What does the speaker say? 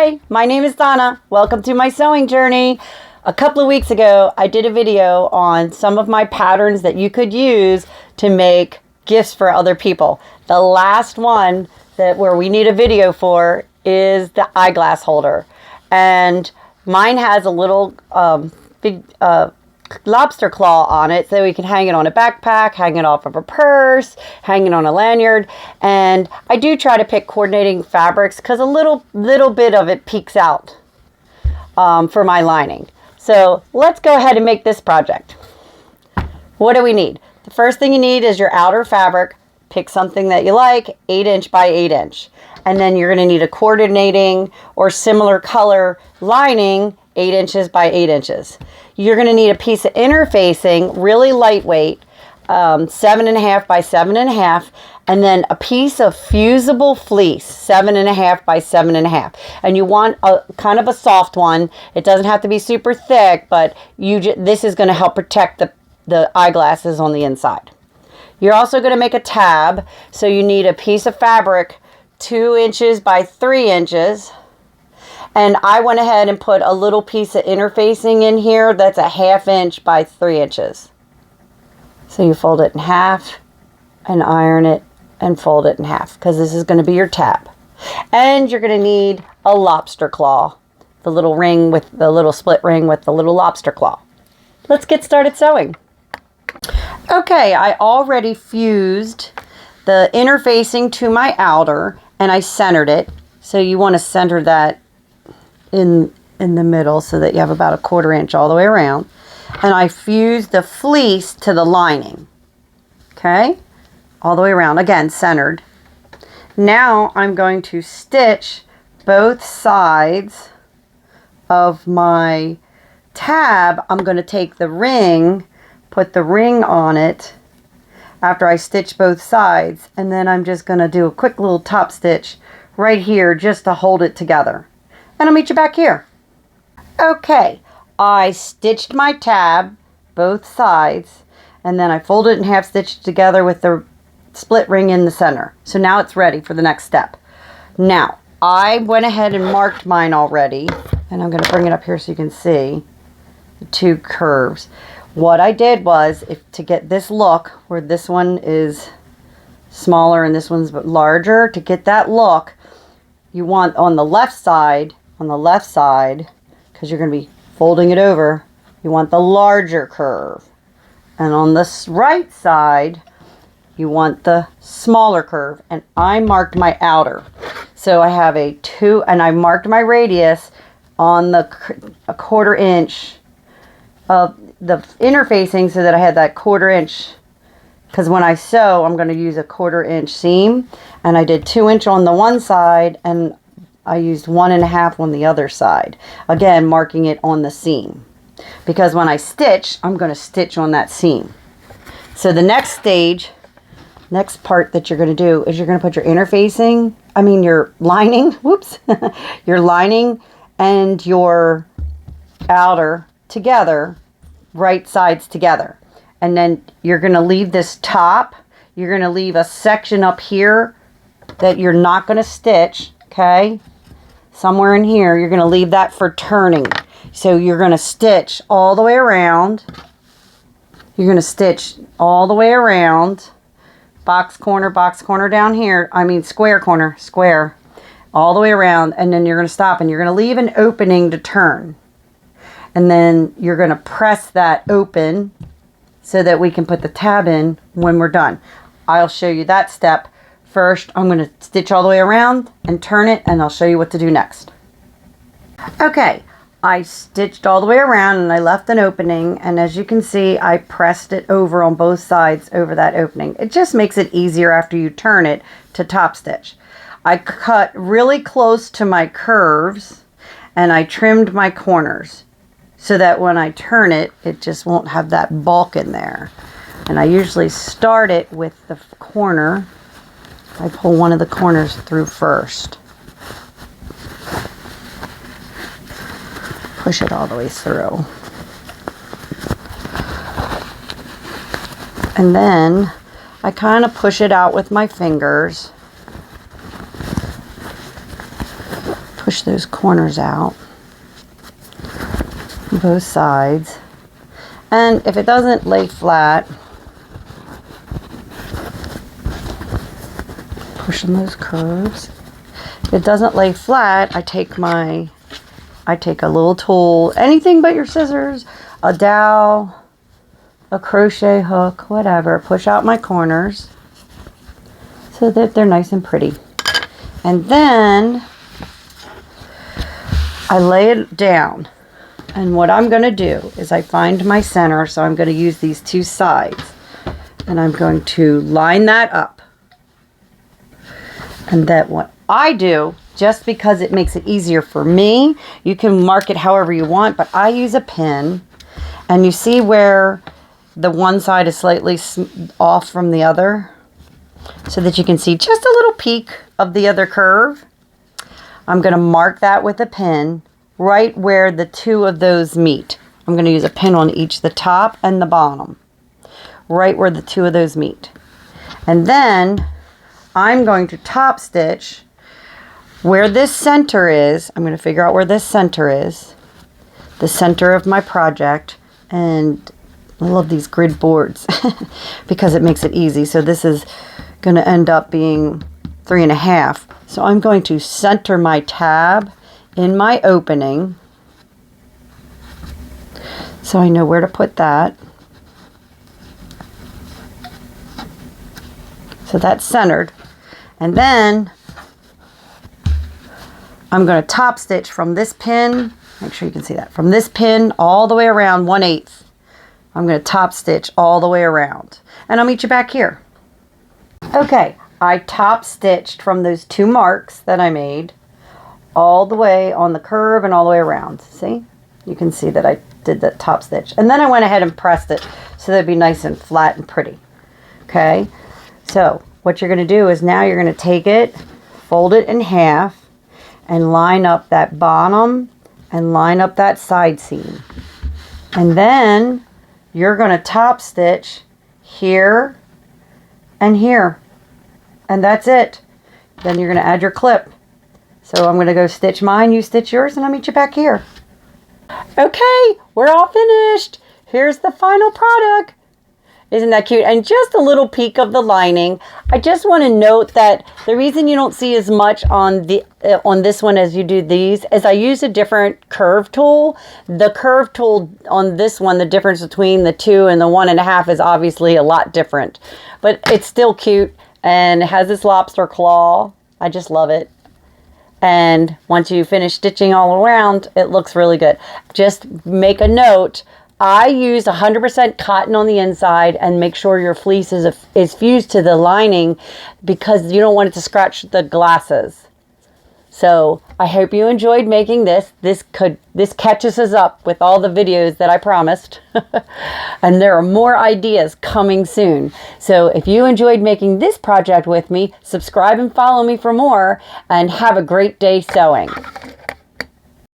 Hi, my name is Donna. Welcome to my sewing journey. A couple of weeks ago, I did a video on some of my patterns that you could use to make gifts for other people. The last one where we need a video for is the eyeglass holder. And mine has a little big lobster claw on it, so we can hang it on a backpack, hang it off of a purse, hang it on a lanyard. And I do try to pick coordinating fabrics because a little bit of it peeks out for my lining. So let's go ahead and make this project. What do we need? The first thing you need is your outer fabric. Pick something that you like, 8" by 8". And then you're going to need a coordinating or similar color lining, 8" by 8". You're going to need a piece of interfacing, really lightweight, 7.5" by 7.5, and then a piece of fusible fleece, 7.5" by 7.5. And you want a kind of a soft one. It doesn't have to be super thick, but this is going to help protect the eyeglasses on the inside. You're also going to make a tab, so you need a piece of fabric 2" by 3". And I went ahead and put a little piece of interfacing in here that's a 1/2" by 3". So you fold it in half and iron it and fold it in half because this is going to be your tab. And you're going to need a lobster claw, the little ring with the little split ring with the little lobster claw. Let's get started sewing. Okay, I already fused the interfacing to my outer and I centered it. So you want to center that in the middle so that you have about 1/4 inch all the way around. And I fused the fleece to the lining. Okay, all the way around, again centered. Now I'm going to stitch both sides of my tab. I'm going to take the ring, put the ring on it after I stitch both sides, and then I'm just going to do a quick little top stitch right here just to hold it together. And I'll meet you back here. Okay, I stitched my tab, both sides, and then I folded it in half, stitched together with the split ring in the center. So now it's ready for the next step. Now, I went ahead and marked mine already, and I'm going to bring it up here so you can see the two curves. What I did was, to get this look, where this one is smaller and this one's larger, to get that look, you want on the left side, because you're going to be folding it over, you want the larger curve. And on this right side, you want the smaller curve. And I marked my outer. So I have a 2, and I marked my radius on a 1/4 inch of the interfacing so that I had that 1/4 inch. Because when I sew, I'm going to use a 1/4 inch seam. And I did 2" on the one side, and I used 1.5 on the other side. Again, marking it on the seam. Because when I stitch, I'm going to stitch on that seam. So the next stage, next part that you're going to do is you're going to put your your lining, your lining and your outer together, right sides together. And then you're going to leave this top, you're going to leave a section up here that you're not going to stitch, okay? Somewhere in here, you're going to leave that for turning. So you're going to stitch all the way around. You're going to stitch all the way around. Box corner down here. Square corner, square. All the way around. And then you're going to stop and you're going to leave an opening to turn. And then you're going to press that open so that we can put the tab in when we're done. I'll show you that step. First, I'm going to stitch all the way around and turn it, and I'll show you what to do next. Okay, I stitched all the way around and I left an opening, and as you can see, I pressed it over on both sides over that opening. It just makes it easier after you turn it to top stitch. I cut really close to my curves and I trimmed my corners so that when I turn it, it just won't have that bulk in there. And I usually start it with the corner. I pull one of the corners through first. Push it all the way through. And then I kind of push it out with my fingers. push those corners out, both sides. And if it doesn't lay flat, pushing those curves. If it doesn't lay flat, I take a little tool, anything but your scissors, a dowel, a crochet hook, whatever. Push out my corners so that they're nice and pretty. And then I lay it down. And what I'm going to do is I find my center, so I'm going to use these two sides. And I'm going to line that up. And that what I do, just because it makes it easier for me, you can mark it however you want, but I use a pin. And you see where the one side is slightly off from the other? So that you can see just a little peek of the other curve. I'm going to mark that with a pin right where the two of those meet. I'm going to use a pin on each, the top and the bottom, right where the two of those meet. And then I'm going to top stitch where this center is. I'm going to figure out where this center is, the center of my project. And I love these grid boards because it makes it easy. So this is going to end up being 3.5. So I'm going to center my tab in my opening so I know where to put that. So that's centered. And then I'm going to top stitch from this pin, make sure you can see that, from this pin all the way around 1/8. I'm going to top stitch all the way around. And I'll meet you back here. Okay, I top stitched from those two marks that I made all the way on the curve and all the way around. See? You can see that I did that top stitch. And then I went ahead and pressed it so that it'd be nice and flat and pretty. Okay? So what you're going to do is now you're going to take it, fold it in half, and line up that bottom and line up that side seam. And then you're going to top stitch here and here. And that's it. Then you're going to add your clip. So I'm going to go stitch mine, you stitch yours, and I'll meet you back here. Okay, we're all finished. Here's the final product. Isn't that cute? And just a little peek of the lining. I just want to note that the reason you don't see as much on this one as you do these is I use a different curve tool. The curve tool on this one, the difference between the 2 and the 1.5 is obviously a lot different. But it's still cute and it has this lobster claw. I just love it. And once you finish stitching all around, it looks really good. Just make a note. I use 100% cotton on the inside and make sure your fleece is fused to the lining because you don't want it to scratch the glasses. So I hope you enjoyed making this. This catches us up with all the videos that I promised. And there are more ideas coming soon. So if you enjoyed making this project with me, subscribe and follow me for more and have a great day sewing.